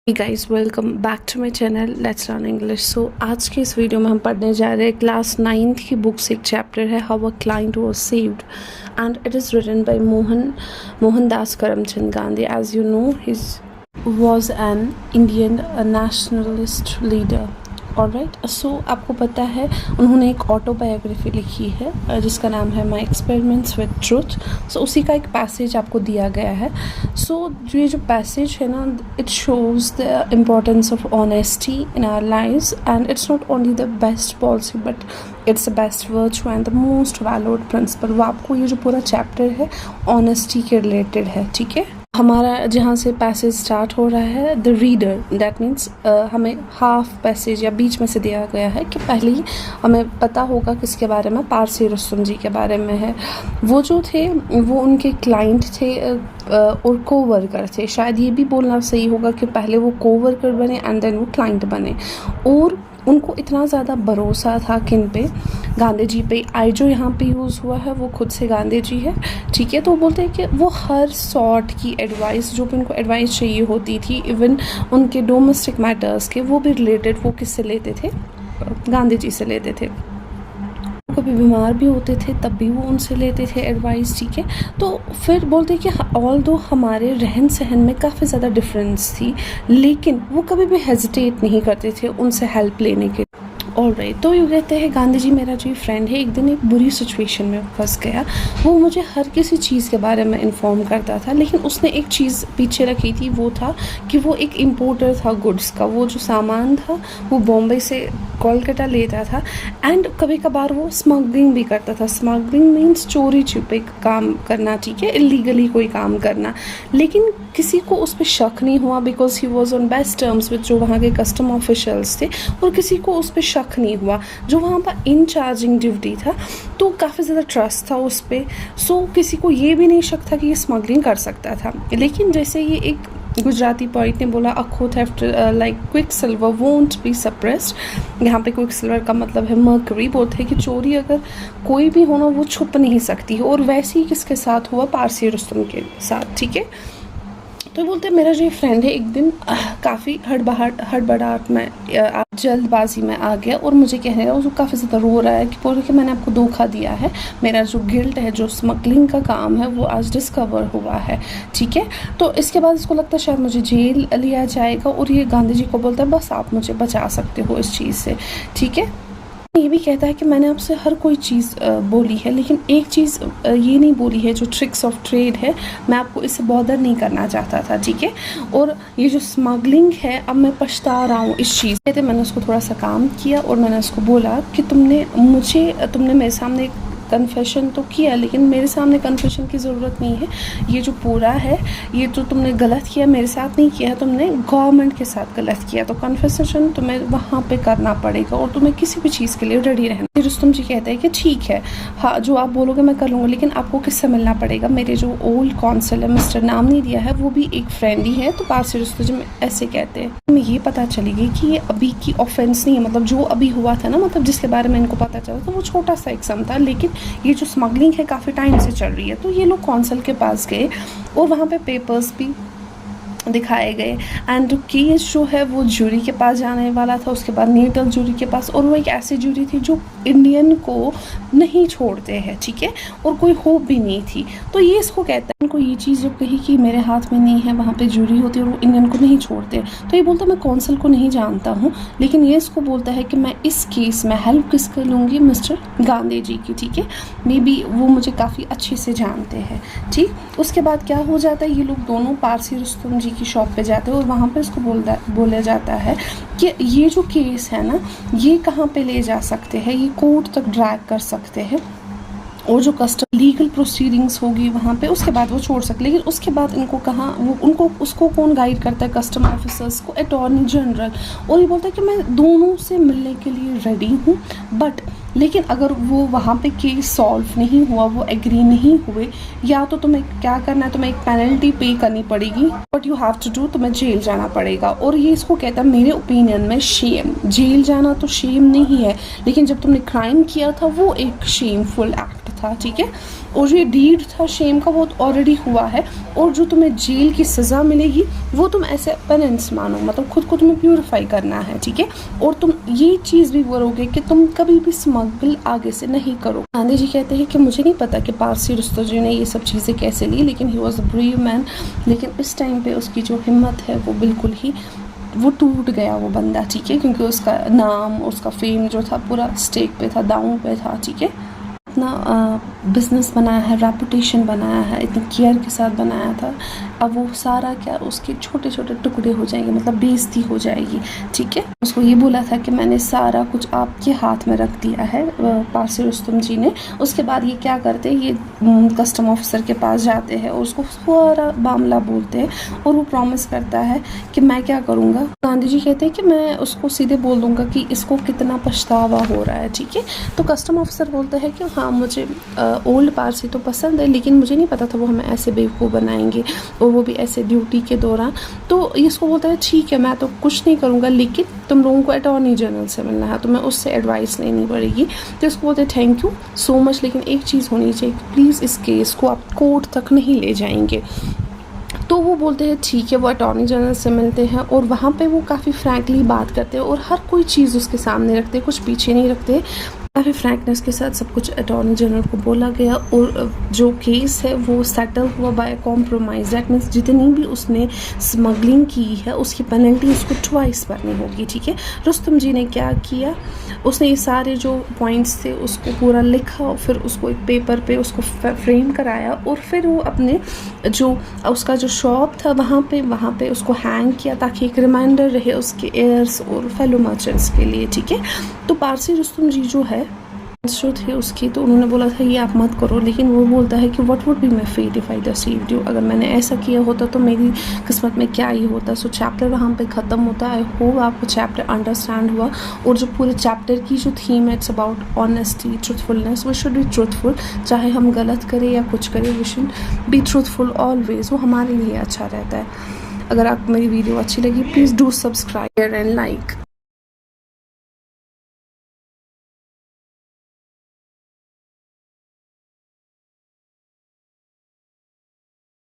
Hey guys, welcome back to my channel Let's Learn English। आज के इस video में हम पढ़ने जा रहे हैं क्लास 9th की बुक से एक चैप्टर है how a client was saved and it is written by Mohandas Karamchand Gandhi. As you know he was an Indian nationalist leader। Alright, so आपको पता है उन्होंने एक ऑटोबायोग्राफी लिखी है जिसका नाम है माई एक्सपेरिमेंट्स विद ट्रुथ। सो उसी का एक पैसेज आपको दिया गया है। सो ये जो पैसेज है ना, it shows the importance of honesty in our lives and it's not only the best policy but it's the best virtue and the most valid principle. वो आपको ये जो पूरा चैप्टर है ऑनेस्टी के रिलेटेड है। ठीक है, हमारा जहाँ से पैसेज स्टार्ट हो रहा है द रीडर, दैट मीन्स हमें हाफ पैसेज या बीच में से दिया गया है कि पहले ही हमें पता होगा किसके बारे में, पारसी रुस्तम जी के बारे में है। वो जो थे वो उनके क्लाइंट थे और कोवर्कर थे। शायद ये भी बोलना सही होगा कि पहले वो कोवर्कर बने एंड देन वो क्लाइंट बने। और उनको इतना ज़्यादा भरोसा था किन पे, गांधी जी पे। आई जो यहाँ पे यूज़ हुआ है वो खुद से गांधी जी है। ठीक है, तो वो बोलते हैं कि वो हर सॉर्ट की एडवाइस, जो भी उनको एडवाइस चाहिए होती थी, इवन उनके डोमेस्टिक मैटर्स के, वो भी रिलेटेड वो किससे लेते थे, गांधी जी से लेते थे। कभी बीमार भी होते थे तब भी वो उनसे लेते थे एडवाइस। ठीक है, तो फिर बोलते कि ऑल दो हमारे रहन सहन में काफ़ी ज़्यादा डिफरेंस थी, लेकिन वो कभी भी हेजिटेट नहीं करते थे उनसे हेल्प लेने के। ऑलराइट, तो ये कहते हैं गांधी जी मेरा जो फ्रेंड है एक दिन एक बुरी सिचुएशन में फंस गया। वो मुझे हर किसी चीज़ के बारे में इन्फॉर्म करता था, लेकिन उसने एक चीज़ पीछे रखी थी, वो था कि वो एक इम्पोर्टर था गुड्स का। वो जो सामान था वो बॉम्बे से कोलकाता लेता था एंड कभी कभार वो स्मगलिंग भी करता था। स्मगलिंग मीन्स चोरी छुपे काम करना, ठीक है, इलीगली कोई काम करना। लेकिन किसी को उस पर शक नहीं हुआ because he was on best terms with जो वहाँ के कस्टम ऑफिशियल्स थे, और किसी को उस पर शक नहीं हुआ जो वहाँ पर इन चार्जिंग ड्यूटी था, तो काफ़ी ज़्यादा ट्रस्ट था उस पर। सो किसी को ये भी नहीं शक था कि ये स्मगलिंग कर सकता था। लेकिन जैसे ये एक गुजराती पॉइंट ने बोला, अखो theft like quick silver won't be suppressed. यहाँ पे क्विक सिल्वर का मतलब है मर्करी। बोलते हैं कि चोरी अगर कोई भी होना वो छुप नहीं सकती है, और वैसे ही किसके साथ हुआ, पारसी रुस्तम के साथ। ठीक है, तो बोलते हैं मेरा जो फ्रेंड है एक दिन काफ़ी हड़बड़ाहट में जल्दबाजी में आ गया और मुझे कह रहा है, उसको काफ़ी ज़्यादा रो रहा है कि बोल कि मैंने आपको धोखा दिया है, मेरा जो गिल्ट है, जो स्मगलिंग का काम है वो आज डिस्कवर हुआ है। ठीक है, तो इसके बाद इसको लगता है शायद मुझे जेल लिया जाएगा, और ये गांधी जी को बोलता है बस आप मुझे बचा सकते हो इस चीज़ से। ठीक है, ये भी कहता है कि मैंने आपसे हर कोई चीज़ बोली है, लेकिन एक चीज़ ये नहीं बोली है जो ट्रिक्स ऑफ ट्रेड है, मैं आपको इससे बॉदर नहीं करना चाहता था। ठीक है, और ये जो स्मगलिंग है अब मैं पछता रहा हूँ इस चीज़। कहते मैंने उसको थोड़ा सा काम किया और मैंने उसको बोला कि तुमने मेरे सामने कन्फेशन तो किया, लेकिन मेरे सामने कन्फेशन की ज़रूरत नहीं है। ये जो पूरा है, ये जो तुमने गलत किया मेरे साथ नहीं किया है, तुमने गवर्नमेंट के साथ गलत किया, तो कन्फेशन तुम्हें वहाँ पे करना पड़ेगा और तुम्हें किसी भी चीज़ के लिए रेडी रहना। रुस्तम जी कहते हैं कि ठीक है, हाँ जो आप बोलोगे मैं कर लूँगा, लेकिन आपको किससे मिलना पड़ेगा। मेरे जो ओल्ड कौंसिल है, मिस्टर नाम नहीं दिया है, वो भी एक फ्रेंड ही है। तो पारसी रुस्तम जी ऐसे कहते हैं। हमें ये पता चली गई कि ये अभी की ऑफेंस नहीं है, मतलब जो अभी हुआ था ना, मतलब जिसके बारे में इनको पता चला था वो छोटा सा एग्जाम था, लेकिन ये जो स्मगलिंग है काफ़ी टाइम से चल रही है। तो ये लोग कौंसिल के पास गए और वहाँ पे पेपर्स भी दिखाए गए एंड केस जो है वो जूरी के पास जाने वाला था, उसके बाद न्यूट्रल जूरी के पास, और वो एक ऐसी जूरी थी जो इंडियन को नहीं छोड़ते हैं। ठीक है, और कोई होप भी नहीं थी। तो ये इसको कहता है, उनको ये चीज़ जब कही कि मेरे हाथ में नहीं है, वहाँ पे जूरी होती है और वो इंडियन को नहीं छोड़ते, तो ये बोलता मैं कौंसिल को नहीं जानता हूँ, लेकिन ये इसको बोलता है कि मैं इस केस में हेल्प किसको लूँगी, मिस्टर गांधी जी की। ठीक है, मे बी वो मुझे काफ़ी अच्छे से जानते हैं। ठीक, उसके बाद क्या हो जाता है, ये लोग दोनों पारसी रुस्तम जी की शॉप पे जाते हैं और वहाँ पे इसको बोला जाता है कि ये जो केस है ना, ये कहाँ पे ले जा सकते हैं, ये कोर्ट तक ड्रैग कर सकते हैं, और जो कस्टम लीगल प्रोसीडिंग्स होगी वहाँ पे, उसके बाद वो छोड़ सकते। लेकिन उसके बाद इनको कहाँ, वो उनको उसको कौन गाइड करता है, कस्टम ऑफिसर्स को, अटॉर्नी जनरल। और ये बोलता है कि मैं दोनों से मिलने के लिए रेडी हूँ, बट लेकिन अगर वो वहाँ पे केस सॉल्व नहीं हुआ, वो एग्री नहीं हुए, या तो तुम्हें क्या करना है, तुम्हें एक पेनल्टी पे करनी पड़ेगी, but you have to do, तुम्हें जेल जाना पड़ेगा। और ये इसको कहता है मेरे ओपिनियन में शेम, जेल जाना तो शेम नहीं है, लेकिन जब तुमने क्राइम किया था वो एक शेमफुल एक्ट था, ठीक है। और जो ये डीड था शेम का वो ऑलरेडी हुआ है, और जो तुम्हें जेल की सज़ा मिलेगी वो तुम ऐसे पेनेंस मानो, मतलब खुद को तुम्हें प्यूरिफाई करना है, ठीक है। और तुम ये चीज़ भी करोगे कि तुम कभी भी स्मगल आगे से नहीं करो। गांधी जी कहते हैं कि मुझे नहीं पता कि पारसी रुस्तम जी ने ये सब चीज़ें कैसे ली, लेकिन he was a brave man. लेकिन इस टाइम पे उसकी जो हिम्मत है वो बिल्कुल ही वो टूट गया वो बंदा, ठीक है, क्योंकि उसका नाम, उसका फेम जो था पूरा स्टेक पे था, दांव पे था, ठीक है। इतना बिजनेस बनाया है, रेपुटेशन बनाया है, इतनी केयर के साथ बनाया था, अब वो सारा क्या उसके छोटे छोटे टुकड़े हो जाएंगे, मतलब बेइज्जती हो जाएगी, ठीक है। उसको ये बोला था कि मैंने सारा कुछ आपके हाथ में रख दिया है, पारसी रुस्तम जी ने। उसके बाद ये क्या करते हैं, ये कस्टम ऑफिसर के पास जाते हैं और उसको सारा मामला बोलते हैं, और वो प्रॉमिस करता है कि मैं क्या करूँगा। गांधी जी कहते हैं कि मैं उसको सीधे बोल दूँगा कि इसको कितना पछतावा हो रहा है, ठीक है। तो कस्टम ऑफिसर बोलता है कि हाँ मुझे ओल्ड पारसी तो पसंद है, लेकिन मुझे नहीं पता था वो हमें ऐसे बेवकूफ़ बनाएंगे, और वो भी ऐसे ड्यूटी के दौरान। तो इसको बोलता है ठीक है मैं तो कुछ नहीं करूँगा, लेकिन तुम लोगों को अटॉर्नी जनरल से मिलना है, तुम्हें उससे एडवाइस लेनी पड़ेगी। तो इसको बोलते हैं थैंक यू सो मच, लेकिन एक चीज़ होनी चाहिए, प्लीज़ इस केस को आप कोर्ट तक नहीं ले जाएंगे। तो वो बोलते हैं ठीक है, वो अटॉर्नी जनरल से मिलते हैं, और वहाँ पे वो काफ़ी फ्रैंकली बात करते हैं और हर कोई चीज़ उसके सामने रखते हैं, कुछ पीछे नहीं रखते। काफ़ी फ्रैंकनेस के साथ सब कुछ अटॉर्नी जनरल को बोला गया, और जो केस है वो सेटल हुआ बाय कॉम्प्रोमाइज़। दैट मीन्स जितनी भी उसने स्मगलिंग की है उसकी पेनल्टी उसको ट्वाइस भरनी होगी, ठीक है। रुस्तम जी ने क्या किया, उसने ये सारे जो पॉइंट्स थे उसको पूरा लिखा, और फिर उसको एक पेपर पे उसको फ्रेम कराया, और फिर वो अपने जो उसका जो शॉप था वहाँ पे उसको हैंग किया, ताकि एक रिमाइंडर रहे उसके एयर्स और फेलो मर्चेंट्स के लिए, ठीक है। तो पारसी रुस्तम जी जो है जो थे उसकी, तो उन्होंने बोला था ये आप मत करो, लेकिन वो बोलता है कि what would be my fate if I deceived you, अगर मैंने ऐसा किया होता तो मेरी किस्मत में क्या ही होता। सो चैप्टर वहाँ पे ख़त्म होता है। आई होप आपको चैप्टर अंडरस्टैंड हुआ, और जो पूरे चैप्टर की जो थीम है it's about honesty, truthfulness. We should be truthful, चाहे हम गलत करें या कुछ करें, we should be truthful always, वो हमारे लिए अच्छा रहता है। अगर आपको मेरी वीडियो अच्छी लगी please do subscribe and like.